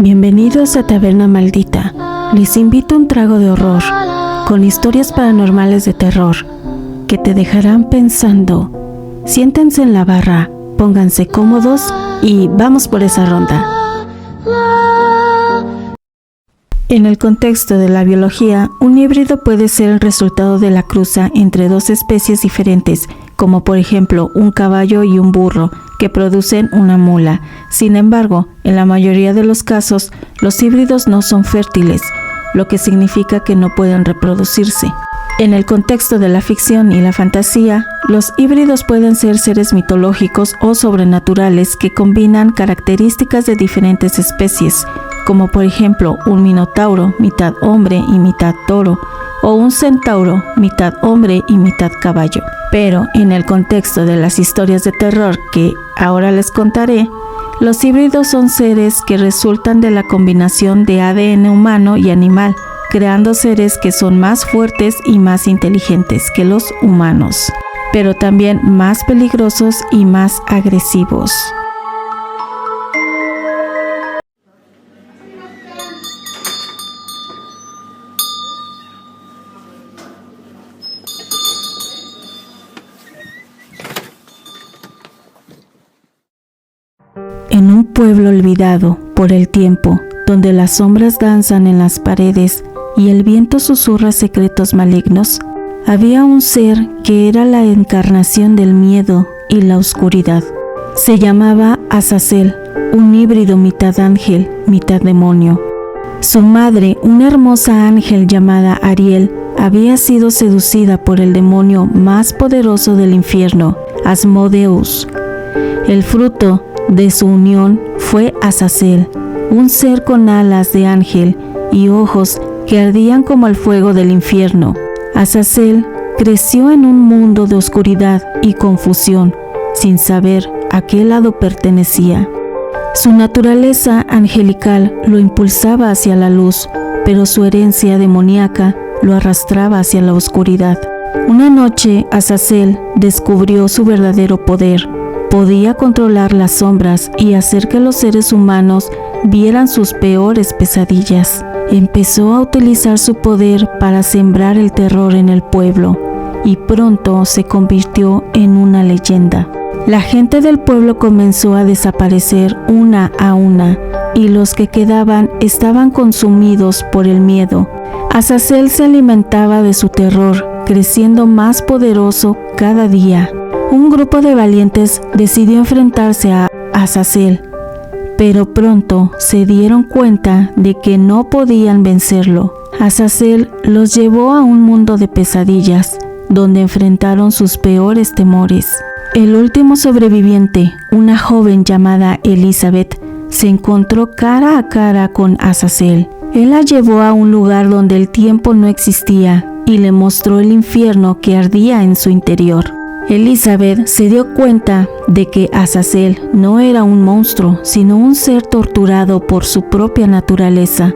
Bienvenidos a Taberna Maldita. Les invito a un trago de horror, con historias paranormales de terror, que te dejarán pensando. Siéntense en la barra, pónganse cómodos y vamos por esa ronda. En el contexto de la biología, un híbrido puede ser el resultado de la cruza entre dos especies diferentes, como por ejemplo un caballo y un burro, que producen una mula. Sin embargo, en la mayoría de los casos, los híbridos no son fértiles, lo que significa que no pueden reproducirse. En el contexto de la ficción y la fantasía, los híbridos pueden ser seres mitológicos o sobrenaturales que combinan características de diferentes especies, como por ejemplo un minotauro, mitad hombre y mitad toro, o un centauro, mitad hombre y mitad caballo. Pero en el contexto de las historias de terror que ahora les contaré, los híbridos son seres que resultan de la combinación de ADN humano y animal, creando seres que son más fuertes y más inteligentes que los humanos, pero también más peligrosos y más agresivos. En un pueblo olvidado por el tiempo, donde las sombras danzan en las paredes y el viento susurra secretos malignos, había un ser que era la encarnación del miedo y la oscuridad. Se llamaba Azazel, un híbrido mitad ángel, mitad demonio. Su madre, una hermosa ángel llamada Ariel, había sido seducida por el demonio más poderoso del infierno, Asmodeus. El fruto de su unión fue Azazel, un ser con alas de ángel y ojos que ardían como el fuego del infierno. Azazel creció en un mundo de oscuridad y confusión, sin saber a qué lado pertenecía. Su naturaleza angelical lo impulsaba hacia la luz, pero su herencia demoníaca lo arrastraba hacia la oscuridad. Una noche, Azazel descubrió su verdadero poder. Podía controlar las sombras y hacer que los seres humanos vieran sus peores pesadillas. Empezó a utilizar su poder para sembrar el terror en el pueblo y pronto se convirtió en una leyenda. La gente del pueblo comenzó a desaparecer una a una y los que quedaban estaban consumidos por el miedo. Azazel se alimentaba de su terror, creciendo más poderoso cada día. Un grupo de valientes decidió enfrentarse a Azazel, pero pronto se dieron cuenta de que no podían vencerlo. Azazel los llevó a un mundo de pesadillas, donde enfrentaron sus peores temores. El último sobreviviente, una joven llamada Elizabeth, se encontró cara a cara con Azazel. Él la llevó a un lugar donde el tiempo no existía y le mostró el infierno que ardía en su interior. Elizabeth se dio cuenta de que Azazel no era un monstruo, sino un ser torturado por su propia naturaleza.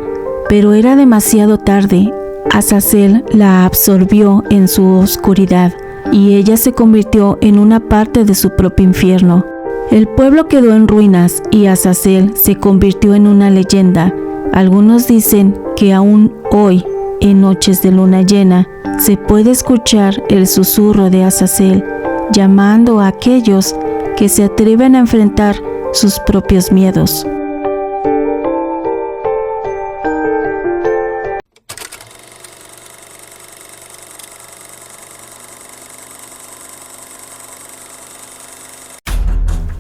Pero era demasiado tarde. Azazel la absorbió en su oscuridad y ella se convirtió en una parte de su propio infierno. El pueblo quedó en ruinas y Azazel se convirtió en una leyenda. Algunos dicen que aún hoy, en noches de luna llena, se puede escuchar el susurro de Azazel, llamando a aquellos que se atreven a enfrentar sus propios miedos.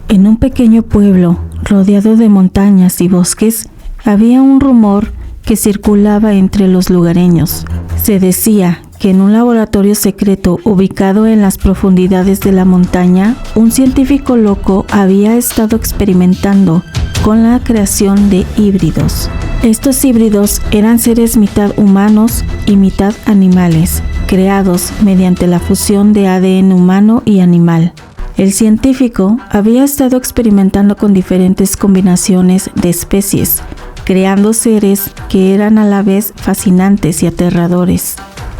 En un pequeño pueblo, rodeado de montañas y bosques, había un rumor que circulaba entre los lugareños. Se decía que en un laboratorio secreto ubicado en las profundidades de la montaña, un científico loco había estado experimentando con la creación de híbridos. Estos híbridos eran seres mitad humanos y mitad animales, creados mediante la fusión de ADN humano y animal. El científico había estado experimentando con diferentes combinaciones de especies, creando seres que eran a la vez fascinantes y aterradores.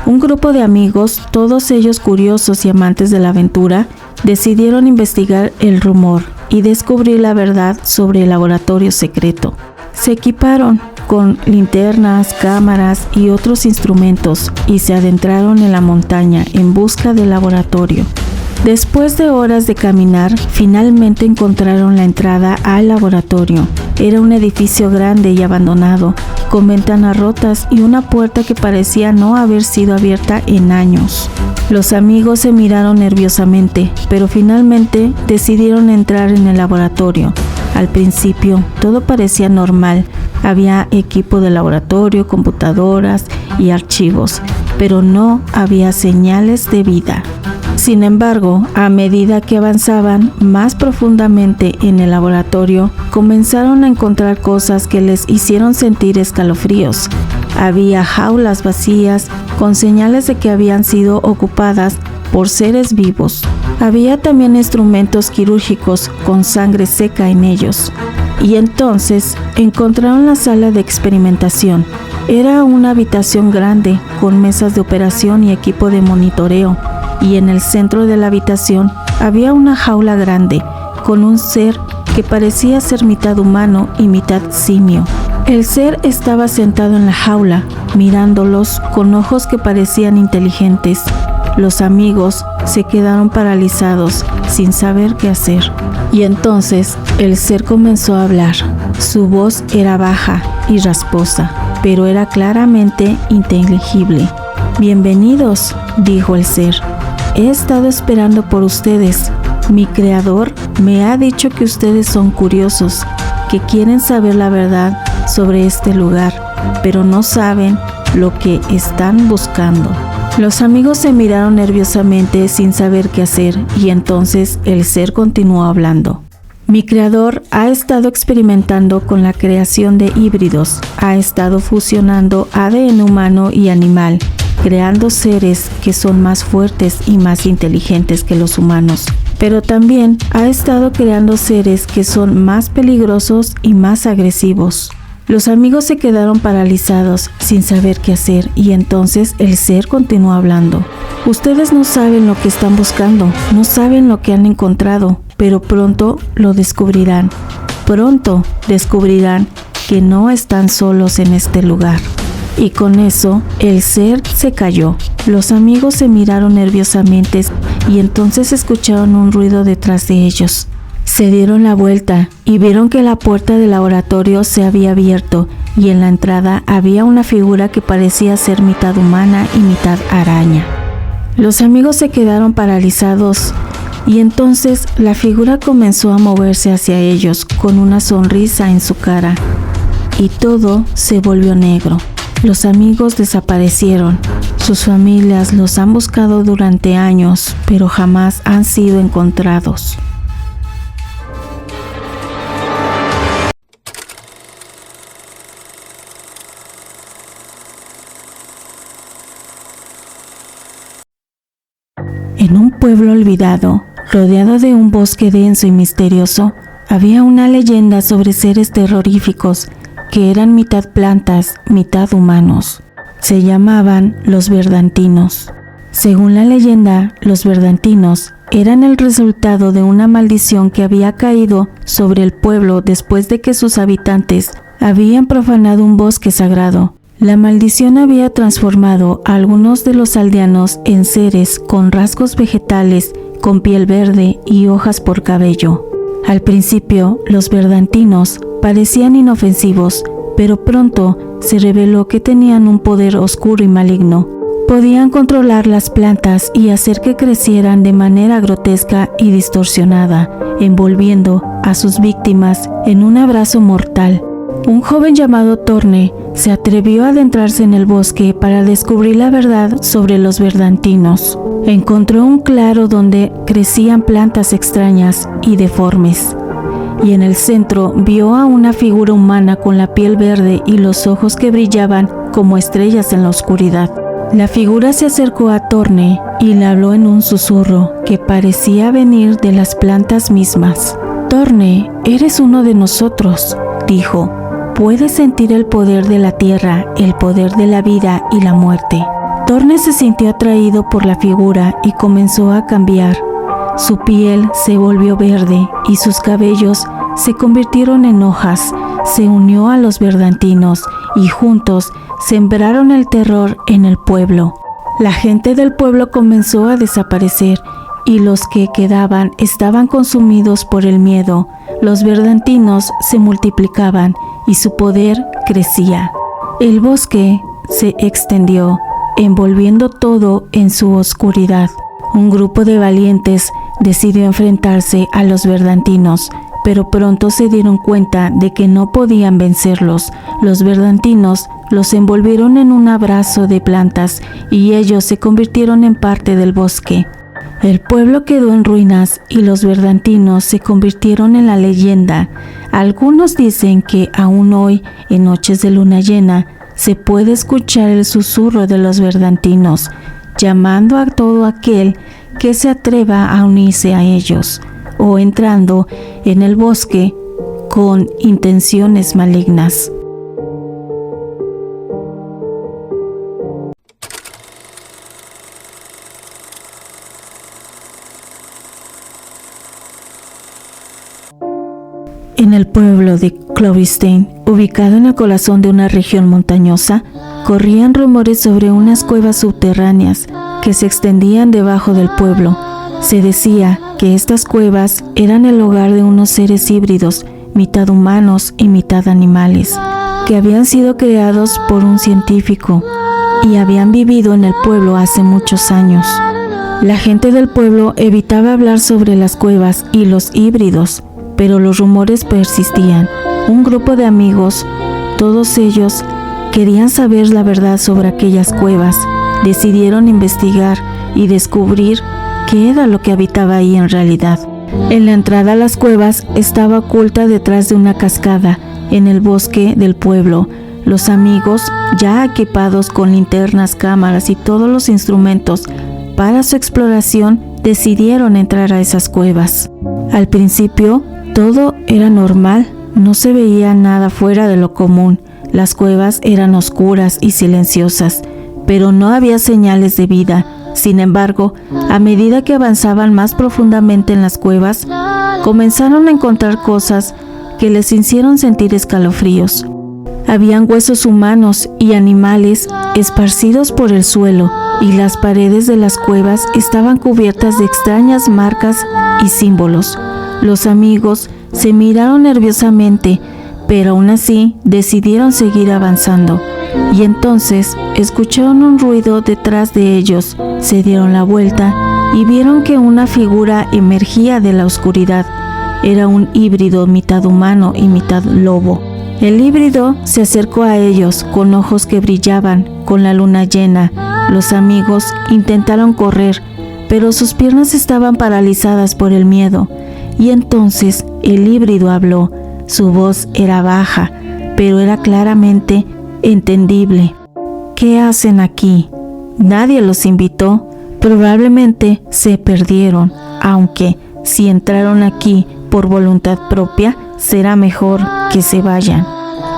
Un grupo de amigos, todos ellos curiosos y amantes de la aventura, decidieron investigar el rumor y descubrir la verdad sobre el laboratorio secreto. Se equiparon con linternas, cámaras y otros instrumentos y se adentraron en la montaña en busca del laboratorio. Después de horas de caminar, finalmente encontraron la entrada al laboratorio. Era un edificio grande y abandonado, con ventanas rotas y una puerta que parecía no haber sido abierta en años. Los amigos se miraron nerviosamente, pero finalmente decidieron entrar en el laboratorio. Al principio, todo parecía normal. Había equipo de laboratorio, computadoras y archivos, pero no había señales de vida. Sin embargo, a medida que avanzaban más profundamente en el laboratorio, comenzaron a encontrar cosas que les hicieron sentir escalofríos. Había jaulas vacías con señales de que habían sido ocupadas por seres vivos. Había también instrumentos quirúrgicos con sangre seca en ellos. Y entonces encontraron la sala de experimentación. Era una habitación grande con mesas de operación y equipo de monitoreo. Y en el centro de la habitación había una jaula grande con un ser que parecía ser mitad humano y mitad simio. El ser estaba sentado en la jaula, mirándolos con ojos que parecían inteligentes. Los amigos se quedaron paralizados, sin saber qué hacer. Y entonces el ser comenzó a hablar. Su voz era baja y rasposa, pero era claramente inteligible. «Bienvenidos», dijo el ser. «He estado esperando por ustedes. Mi creador me ha dicho que ustedes son curiosos, que quieren saber la verdad sobre este lugar, pero no saben lo que están buscando». Los amigos se miraron nerviosamente sin saber qué hacer, y entonces el ser continuó hablando. «Mi creador ha estado experimentando con la creación de híbridos, ha estado fusionando ADN humano y animal, creando seres que son más fuertes y más inteligentes que los humanos, pero también ha estado creando seres que son más peligrosos y más agresivos». Los amigos se quedaron paralizados, sin saber qué hacer, y entonces el ser continuó hablando. «Ustedes no saben lo que están buscando, no saben lo que han encontrado, pero pronto lo descubrirán. Pronto descubrirán que no están solos en este lugar». Y con eso, el ser se calló. Los amigos se miraron nerviosamente y entonces escucharon un ruido detrás de ellos. Se dieron la vuelta y vieron que la puerta del laboratorio se había abierto y en la entrada había una figura que parecía ser mitad humana y mitad araña. Los amigos se quedaron paralizados y entonces la figura comenzó a moverse hacia ellos con una sonrisa en su cara y todo se volvió negro. Los amigos desaparecieron. Sus familias los han buscado durante años, pero jamás han sido encontrados. En un pueblo olvidado, rodeado de un bosque denso y misterioso, había una leyenda sobre seres terroríficos que eran mitad plantas, mitad humanos. Se llamaban los verdantinos. Según la leyenda, los verdantinos eran el resultado de una maldición que había caído sobre el pueblo después de que sus habitantes habían profanado un bosque sagrado. La maldición había transformado a algunos de los aldeanos en seres con rasgos vegetales, con piel verde y hojas por cabello. Al principio, los verdantinos parecían inofensivos, pero pronto se reveló que tenían un poder oscuro y maligno. Podían controlar las plantas y hacer que crecieran de manera grotesca y distorsionada, envolviendo a sus víctimas en un abrazo mortal. Un joven llamado Torne se atrevió a adentrarse en el bosque para descubrir la verdad sobre los verdantinos. Encontró un claro donde crecían plantas extrañas y deformes, y en el centro vio a una figura humana con la piel verde y los ojos que brillaban como estrellas en la oscuridad. La figura se acercó a Torne y le habló en un susurro que parecía venir de las plantas mismas. «Torne, eres uno de nosotros», dijo. «Puedes sentir el poder de la tierra, el poder de la vida y la muerte». Torne se sintió atraído por la figura y comenzó a cambiar. Su piel se volvió verde y sus cabellos se convirtieron en hojas. se unió a los verdantinos y juntos sembraron el terror en el pueblo. La gente del pueblo comenzó a desaparecer y los que quedaban estaban consumidos por el miedo. Los verdantinos se multiplicaban y su poder crecía. El bosque se extendió, envolviendo todo en su oscuridad. Un grupo de valientes decidió enfrentarse a los verdantinos, pero pronto se dieron cuenta de que no podían vencerlos. Los verdantinos los envolvieron en un abrazo de plantas y ellos se convirtieron en parte del bosque. El pueblo quedó en ruinas y los verdantinos se convirtieron en la leyenda. Algunos dicen que aún hoy, en noches de luna llena, se puede escuchar el susurro de los verdantinos, llamando a todo aquel que se atreva a unirse a ellos, o entrando en el bosque con intenciones malignas. En el pueblo de Clovistein, ubicado en el corazón de una región montañosa, corrían rumores sobre unas cuevas subterráneas que se extendían debajo del pueblo. Se decía que estas cuevas eran el hogar de unos seres híbridos, mitad humanos y mitad animales, que habían sido creados por un científico y habían vivido en el pueblo hace muchos años. La gente del pueblo evitaba hablar sobre las cuevas y los híbridos, pero los rumores persistían. Un grupo de amigos, todos ellos, querían saber la verdad sobre aquellas cuevas. Decidieron investigar y descubrir qué era lo que habitaba ahí en realidad. En la entrada a las cuevas estaba oculta detrás de una cascada, en el bosque del pueblo. Los amigos, ya equipados con linternas, cámaras y todos los instrumentos para su exploración, decidieron entrar a esas cuevas. Al principio, todo era normal, no se veía nada fuera de lo común. Las cuevas eran oscuras y silenciosas, pero no había señales de vida. Sin embargo, a medida que avanzaban más profundamente en las cuevas, comenzaron a encontrar cosas que les hicieron sentir escalofríos. Habían huesos humanos y animales esparcidos por el suelo, y las paredes de las cuevas estaban cubiertas de extrañas marcas y símbolos. Los amigos se miraron nerviosamente, pero aún así decidieron seguir avanzando. Y entonces escucharon un ruido detrás de ellos. Se dieron la vuelta y vieron que una figura emergía de la oscuridad. Era un híbrido mitad humano y mitad lobo. El híbrido se acercó a ellos con ojos que brillaban con la luna llena. Los amigos intentaron correr, pero sus piernas estaban paralizadas por el miedo. Y entonces el híbrido habló. Su voz era baja, pero era claramente entendible. ¿Qué hacen aquí? Nadie los invitó. Probablemente se perdieron, aunque si entraron aquí por voluntad propia, será mejor que se vayan.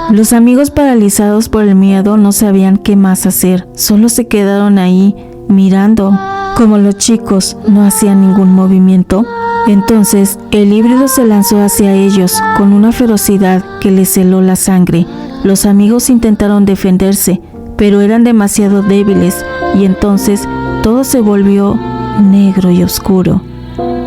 Los amigos, paralizados por el miedo, no sabían qué más hacer. Solo se quedaron ahí mirando. Como los chicos no hacían ningún movimiento, entonces el híbrido se lanzó hacia ellos con una ferocidad que les heló la sangre. Los amigos intentaron defenderse, pero eran demasiado débiles, y entonces todo se volvió negro y oscuro.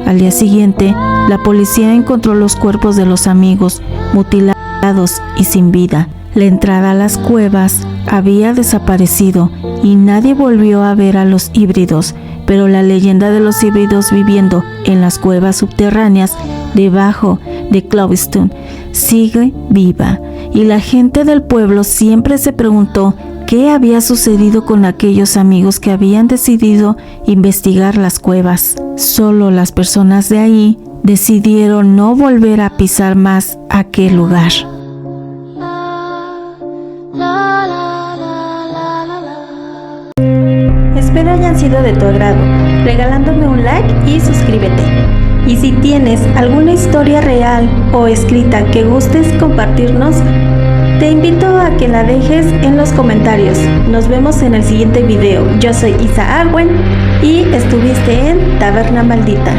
Al día siguiente, la policía encontró los cuerpos de los amigos mutilados y sin vida. La entrada a las cuevas había desaparecido y nadie volvió a ver a los híbridos, pero la leyenda de los híbridos viviendo en las cuevas subterráneas debajo de Clovistein sigue viva, y la gente del pueblo siempre se preguntó qué había sucedido con aquellos amigos que habían decidido investigar las cuevas. Solo las personas de ahí decidieron no volver a pisar más aquel lugar. Espero hayan sido de tu agrado, regalándome un like y suscríbete. Y si tienes alguna historia real o escrita que gustes compartirnos, te invito a que la dejes en los comentarios. Nos vemos en el siguiente video. Yo soy Isa Arwen y estuviste en Taberna Maldita.